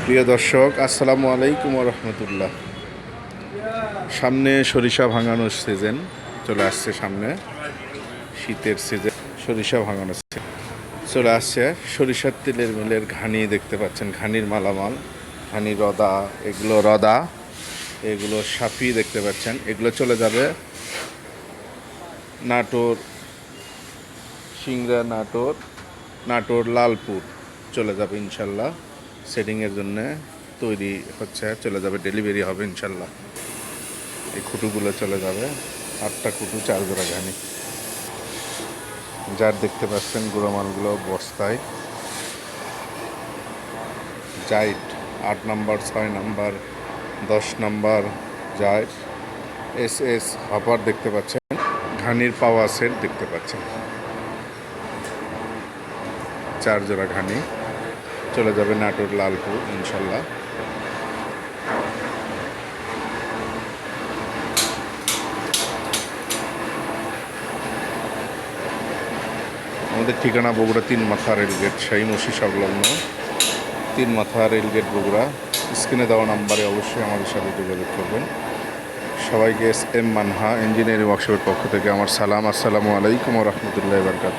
প্রিয় দর্শক, আসসালামু আলাইকুম রহমতুল্লাহ। সামনে সরিষা ভাঙানোর সিজন চলে আসছে। সামনে শীতের সিজন, সরিষা ভাঙানোর চলে আসছে। সরিষার তেলের মিলের ঘানি দেখতে পাচ্ছেন, ঘানির মালামাল, ঘানি রদা, এগুলো রদা, এগুলো সাফি দেখতে পাচ্ছেন। এগুলো চলে যাবে নাটোর, সিংড়া, নাটোর লালপুর চলে যাবে ইনশাল্লাহ। সেটিংয়ের জন্য তৈরি হচ্ছে, চলে যাবে, ডেলিভারি হবে ইনশাল্লাহ। এই খুঁটুগুলো চলে যাবে, 8টা খুঁটু, 4 জোড়া ঘানি। যার দেখতে পাচ্ছেন গুঁড়ো মালগুলো বস্তায়, জাইট 8 নম্বর, 6 নম্বর, 10 নম্বর জাইট, এস হপার দেখতে পাচ্ছেন, ঘানির পাওয়া সেট দেখতে পাচ্ছেন। 4 জোড়া ঘানি চলে যাবে নাটোর লালপুর ইনশাল্লাহ। আমাদের ঠিকানা বগুড়া 3 মাথা রেলগেট, শাহী মসজিদ সংলগ্ন 3 মাথা রেলগেট বগুড়া। স্ক্রিনে দেওয়া নাম্বারে অবশ্যই আমাদের সাথে যোগাযোগ করবেন। সবাইকে এস এম মানহা ইঞ্জিনিয়ারিং ওয়ার্কশপের পক্ষ থেকে আমার সালাম। আসসালামু আলাইকুম রহমতুল্লাহ বারকাত।